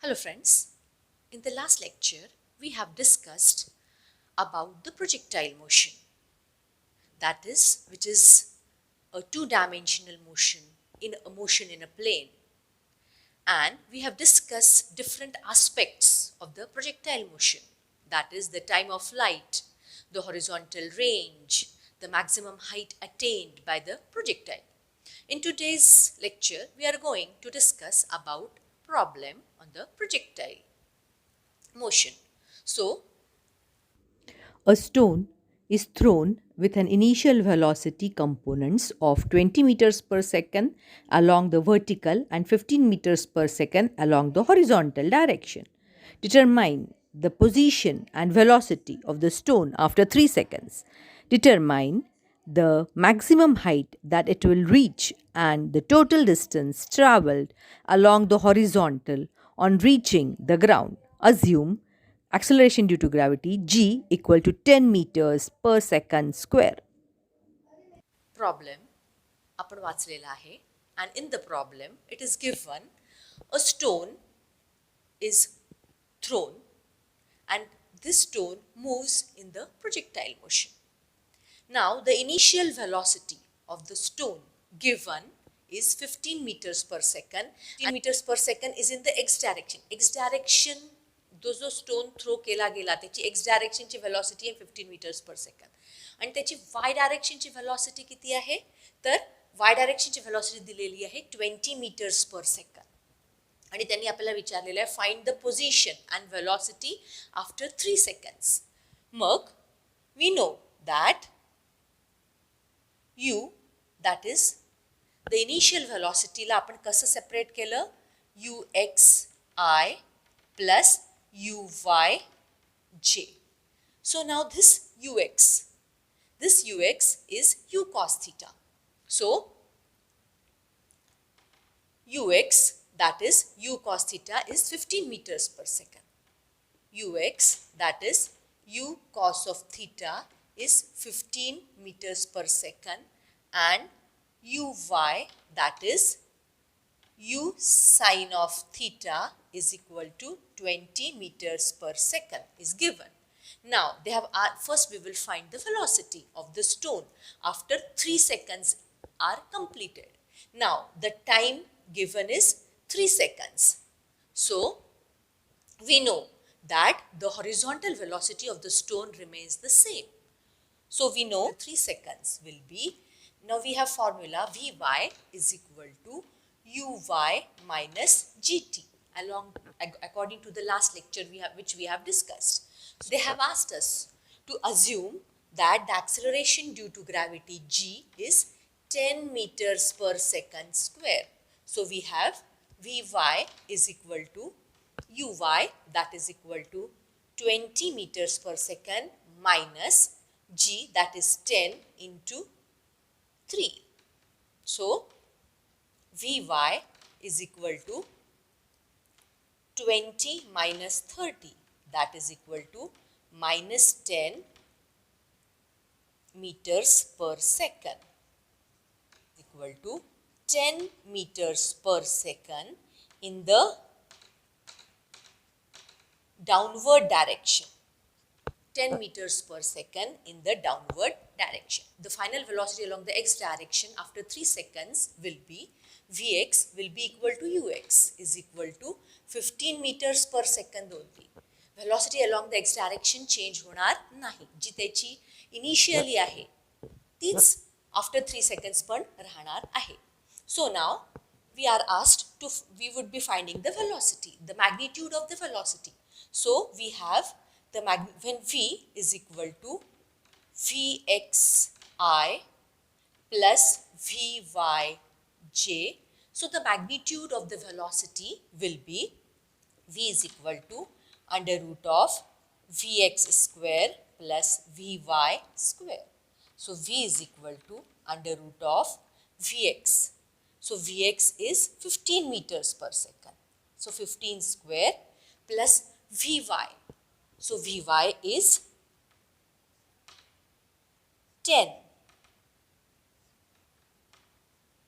Hello friends, in the last lecture we have discussed about the projectile motion, that is, which is a two-dimensional motion in a plane, and we have discussed different aspects of the projectile motion, that is the time of flight, the horizontal range, the maximum height attained by the projectile. In today's lecture we are going to discuss about problem on the projectile motion. So, A stone is thrown with an initial velocity components of 20 meters per second along the vertical and 15 meters per second along the horizontal direction. Determine the position and velocity of the stone after 3 seconds. Determine the maximum height that it will reach and the total distance traveled along the horizontal on reaching the ground. Assume acceleration due to gravity g equal to 10 meters per second square. problem आपण वाचलेला आहे and in the problem it is given a stone is thrown and this stone moves in the projectile motion. Now the initial velocity of the stone given is 15 meters per second. 15 meters per second is in the x direction. X direction जो stone throw केला गेला त्याची x डायरेक्शनची velocity आहे 15 metres पर second आणि त्याची वाय डायरेक्शनची velocity किती आहे तर वाय डायरेक्शनची व्हेलॉसिटी दिलेली आहे 20 मीटर्स पर सेकंड आणि त्यांनी आपल्याला विचारलेलं आहे find the position and velocity after 3 seconds. मग we know that u that is the initial velocity ला आपण कसं सेपरेट केलं ux plus uyj. So now this ux is u cos theta. So ux that is u cos theta is 15 meters per second. Ux that is u cos of theta is 15 meters per second and uy that is u sine of theta is equal to 20 meters per second is given. Now they have first we will find the velocity of the stone after 3 seconds are completed. Now the time given is 3 seconds. So we know that the horizontal velocity of the stone remains the same. So we know 3 seconds will be, now we have formula Vy is equal to Uy minus Gt according to the last lecture which we have discussed. So they have asked us to assume that the acceleration due to gravity g is 10 meters per second square. So we have Vy is equal to Uy that is equal to 20 meters per second minus g that is 10 into 3. So Vy is equal to 20 minus 30 that is equal to minus 10 meters per second equal to 10 meters per second in the downward direction. 10 meters per second in the downward direction. The final velocity along the x direction after 3 seconds will be Vx will be equal to Ux is equal to 15 meters per second only. Velocity along the x direction change होणार नाही. जी त्याची initially आहे तीच after 3 seconds पण राहणार आहे. So now we are asked to, we would be finding the velocity, the magnitude of the velocity. So we have when v is equal to Vxi plus Vyj, so the magnitude of the velocity will be v is equal to under root of Vx square plus Vy square. So v is equal to under root of Vx. So Vx is 15 meters per second. So 15 square plus Vy. So Vy is 10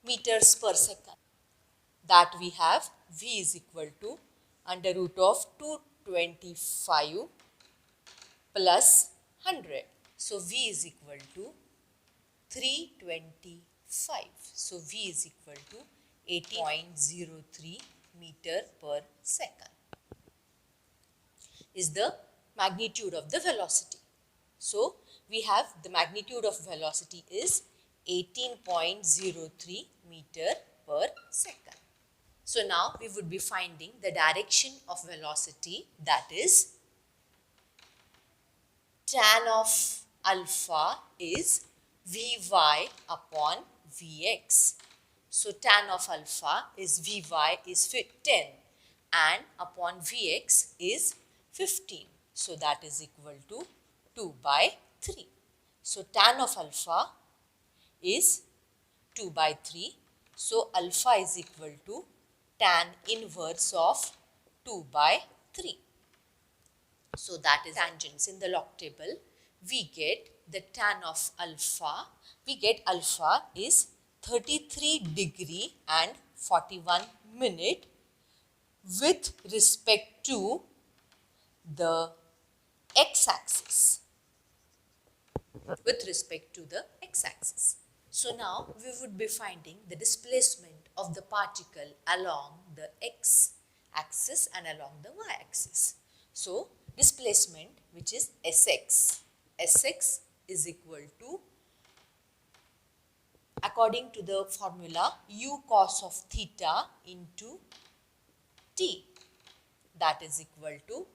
meters per second. That we have v is equal to under root of 225 plus 100. So V is equal to 325. So V is equal to 80.03 meter per second is the magnitude of the velocity. So we have the magnitude of velocity is 18.03 meter per second. So now we would be finding the direction of velocity, that is tan of alpha is Vy upon Vx. So tan of alpha is Vy is 10 and upon Vx is 15. So that is equal to 2 by 3. So tan of alpha is 2 by 3. So alpha is equal to tan inverse of 2 by 3. So that is tangents in the log table. We get the tan of alpha. We get alpha is 33 degree and 41 minute with respect to the x-axis. With respect to the x-axis. So now we would be finding the displacement of the particle along the x-axis and along the y-axis. So displacement, which is Sx. Sx is equal to, according to the formula, u cos of theta into t. That is equal to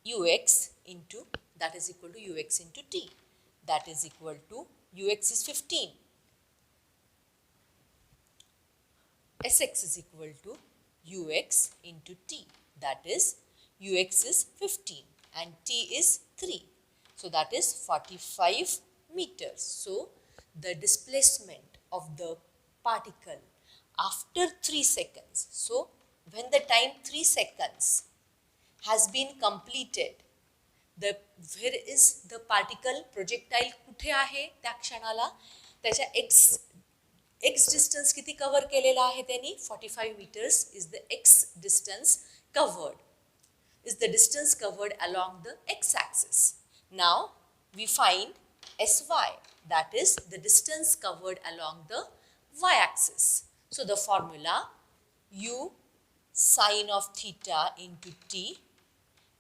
ux into, that is equal to ux into t. That is equal to, ux is 15. Sx is equal to ux into t. That is, ux is 15 and t is 3. So that is 45 meters. So the displacement of the particle after 3 seconds. So when the time 3 seconds has been completed, where is the particle projectile कुठे आहे त्या क्षणाला, त्याच्या x distance किती cover केलेला आहे त्यांनी, 45 meters is the x distance covered, is the distance covered along the x-axis. Now we find sy, that is the distance covered along the y-axis. So the formula u sine of theta into t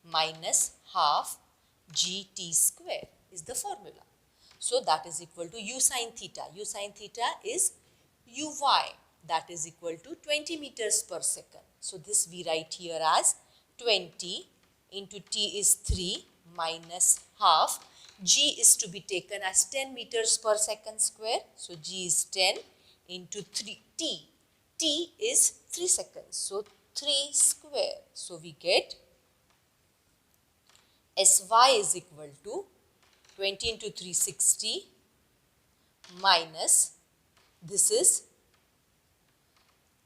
minus half gt square is the formula. So that is equal to u sine theta. U sine theta is uy, that is equal to 20 meters per second. So this we write here as 20 into t is 3 minus half. G is to be taken as 10 meters per second square. So G is 10 into 3 t. T is 3 seconds. So 3 square. So we get Sy is equal to 20 into 360 minus, this is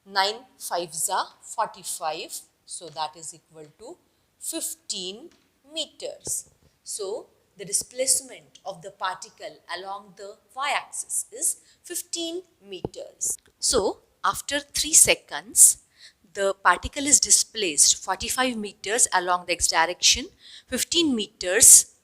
9 5s are 45. So that is equal to 15 meters. So the displacement of the particle along the y-axis is 15 meters. So after 3 seconds, the particle is displaced 45 meters along the x direction, 15 meters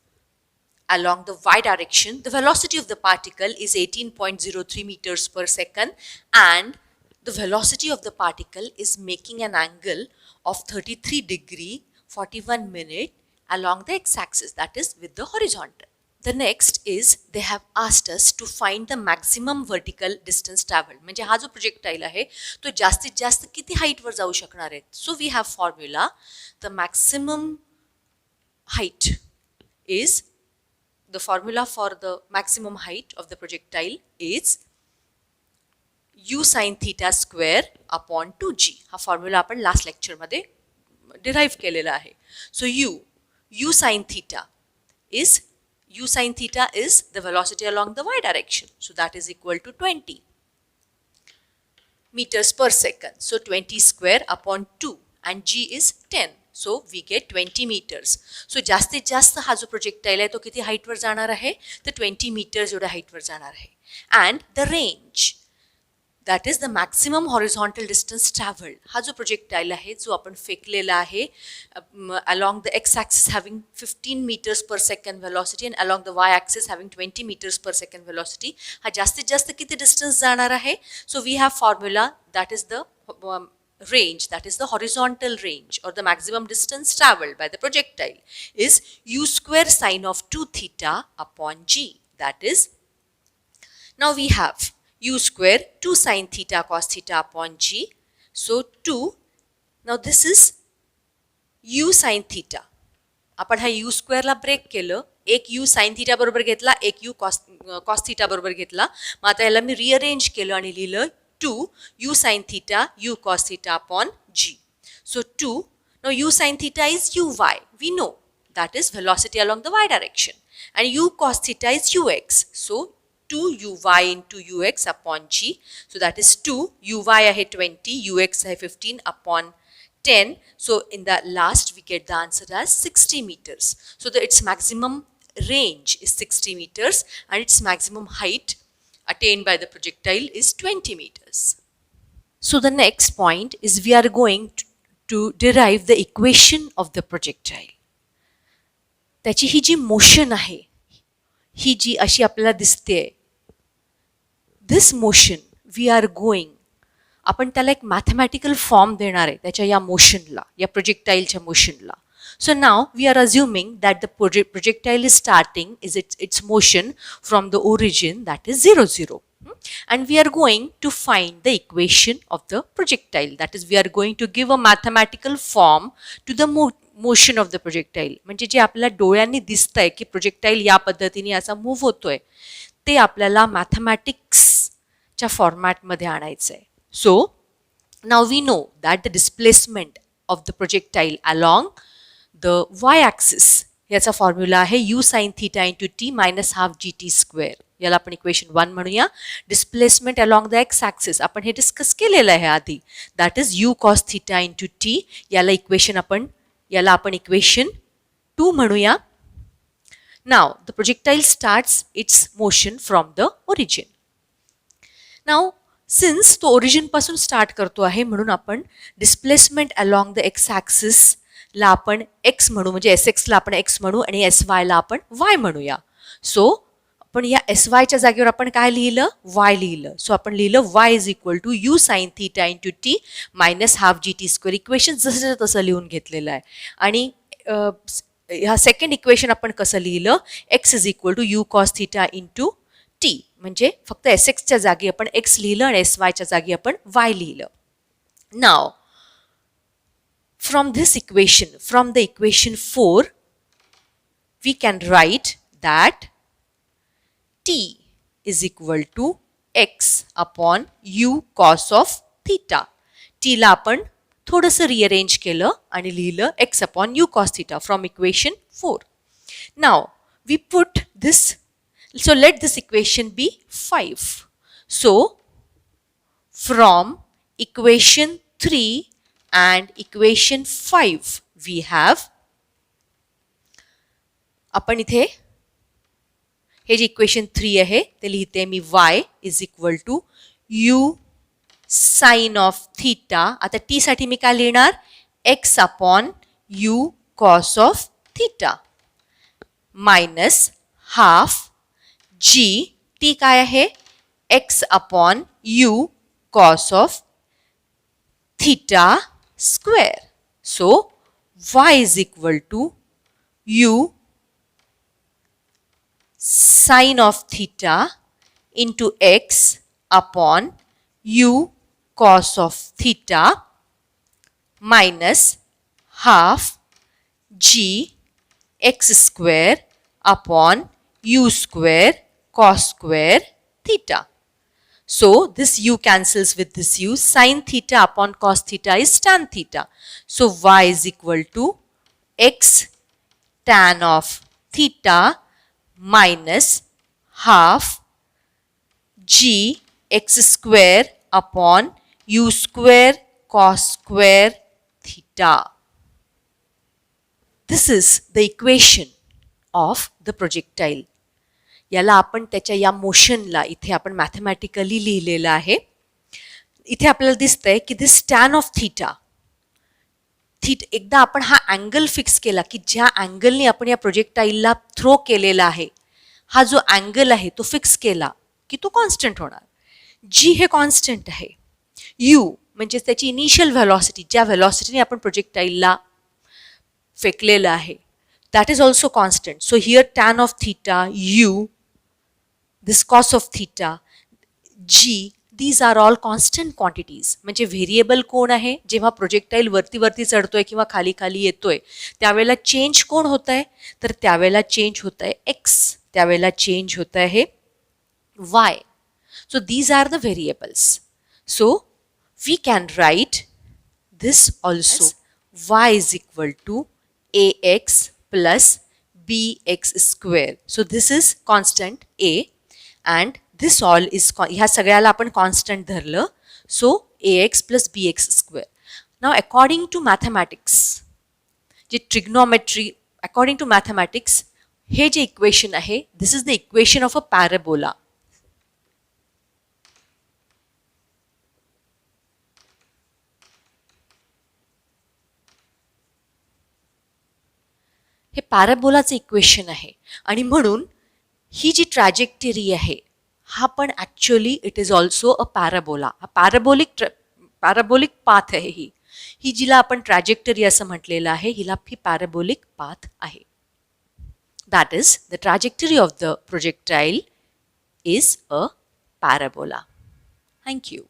along the y direction. The velocity of the particle is 18.03 meters per second and the velocity of the particle is making an angle of 33 degree 41 minute along the x-axis, that is with the horizontal. The next is they have asked us to find the maximum vertical distance traveled. म्हणजे हा जो projectile आहे तो जास्तीत जास्त किती height वर जाऊ शकणार आहे. So we have formula, the maximum height is, the formula for the maximum height of the projectile is u sin theta square upon 2g. हा फॉर्म्युला आपण लास्ट लेक्चर मध्ये डिराइव केलेला आहे. So u sin theta is the velocity along the y direction. So that is equal to 20 meters per second. So 20 square upon 2 and g is 10. So we get 20 meters. So जास्तीत जास्त हा जो projectile आहे तो किती height वर जाणार आहे, तर 20 meters एवढ्या हाईट वर जाणार आहे. and the range, that is the maximum horizontal distance traveled. हा जो projectile आहे जो आपण फेकलेला आहे along the x-axis having 15 meters per second velocity and along the y-axis having 20 meters per second velocity. हा जास्तीत जास्त किती distance जाणार आहे? So we have formula, that is the range, that is the horizontal range or the maximum distance traveled by the projectile is u square sine of 2 theta upon g. That is, now we have u square 2 sine theta cos theta upon g. So 2, now this is u sine theta. आपण हा u square ला break केलं, एक u sin theta बरोबर घेतला, एक u cos theta बरोबर घेतला. मग आता याला मी रिअरेंज केलं आणि लिहिलं 2 u sin theta u cos theta upon g. So 2, now u sin theta is uy. We know that is velocity along the y direction. And u cos theta is ux. So 2 uy into ux upon g. So that is 2 uy आहे 20, ux आहे 15 upon 10. So in the last we get the answer as 60 meters. So its maximum range is 60 meters and its maximum height attained by the projectile is 20 meters. So the next point is we are going to derive the equation of the projectile. त्याची ही जी motion आहे, ही जी अशी आपल्याला दिसते, this motion we are going, आपण त्याला एक mathematical form देणार आहे त्याच्या या मोशनला, या प्रोजेक्टाईलच्या मोशनला. So now we are assuming that the projectile is starting is its motion from the origin, that is 0 0. And we are going to find the equation of the projectile, that is we are going to give a mathematical form to the motion of the projectile. म्हणजे जे आपल्याला डोळ्यांनी दिसतंय की projectile या पद्धतीने असा move होतोय, ते आपल्याला मॅथमॅटिक्सच्या फॉर्मॅटमध्ये आणायचं आहे. So now we know that the displacement of the projectile along the y-axis, याचा फॉर्म्युला आहे u sin theta into t minus half gt square. याला आपण इक्वेशन 1 म्हणूया. Displacement along the X axis आपण हे डिस्कस केलेलं आहे आधी, that is u cos theta into t. याला आपण इक्वेशन 2 म्हणूया. Now the projectile starts its motion from the origin. Now since तो ओरिजिन पासून स्टार्ट करतो आहे म्हणून आपण displacement along the X axis ला आपण x म्हणू, म्हणजे sx ला आपण x म्हणू आणि sy ला आपण y म्हणूया. सो आपण या sy च्या जागेवर आपण काय लिहिलं, y लिहिलं. सो आपण लिहिलं y is equal to u sin theta into t minus half gt square. Equation जसं तसं लिहून घेतलेलं आहे. आणि ह्या सेकंड इक्वेशन आपण कसं लिहिलं, x is equal to u cos theta into t, म्हणजे फक्त sx च्या जागी आपण x लिहिलं आणि sy च्या जागी आपण y लिहिलं. नाव from this equation, from the equation 4, we can write that t is equal to x upon u cos of theta. t ला आपण थोडंसं रिअरेंज केलं आणि लिहिलं x upon u cos theta from equation 4. Now we put this, so let this equation be 5. So from equation 3 and equation 5 we have, आपण इथे हे जे equation 3 आहे ते लिहिते मी y is equal to u sine of theta. आता t साठी मी काय लिहिणार, x upon u cos of theta minus half g, t काय आहे, x upon u cos of theta square. So y is equal to u sin of theta into x upon u cos of theta minus half g x square upon u square cos square theta. So this u cancels with this u. Sin theta upon cos theta is tan theta. So y is equal to x tan of theta minus half g x square upon u square cos square theta. This is the equation of the projectile. याला आपण त्याच्या या मोशनला इथे आपण mathematically लिहिलेलं आहे. इथे आपल्याला दिसतंय की दिस टॅन ऑफ थीटा, एकदा आपण हा अँगल फिक्स केला की ज्या अँगलने आपण या प्रोजेक्टाईलला थ्रो केलेला आहे, हा जो अँगल आहे तो फिक्स केला की तो कॉन्स्टंट होणार. जी हे कॉन्स्टंट आहे. यू म्हणजे त्याची इनिशियल व्हेलॉसिटी, ज्या व्हेलॉसिटीने आपण प्रोजेक्टाईलला फेकलेलं आहे, that is also constant. So here tan of theta, u, this cos of theta, g, these are all constant quantities. म्हणजे व्हेरिएबल कोण आहे? जेव्हा प्रोजेक्टाईल वरती वरती चढतोय किंवा खाली खाली येतोय त्यावेळेला चेंज कोण होत आहे? तर त्यावेळेला चेंज होत आहे एक्स, त्यावेळेला चेंज होत आहे वाय. So these are the variables. So we can write this also as y is equal to ax plus bx square. So this is constant a and this all is ह्या सगळ्याला आपण constant धरलं. So ax plus bx square. Now according to mathematics, जे trigonometry, according to mathematics, हे जे equation आहे, this is the equation of a parabola. हे पॅराबोलाचं इक्वेशन आहे आणि म्हणून ही जी ट्रॅजेक्टरी आहे हा पण actually it is also a parabola. हा पॅराबोलिक पाथ आहे. ही जिला आपण ट्रॅजेक्टरी असं म्हटलेलं आहे, हिला ही पॅराबोलिक पाथ आहे. That is the trajectory of the projectile is a parabola. Thank you.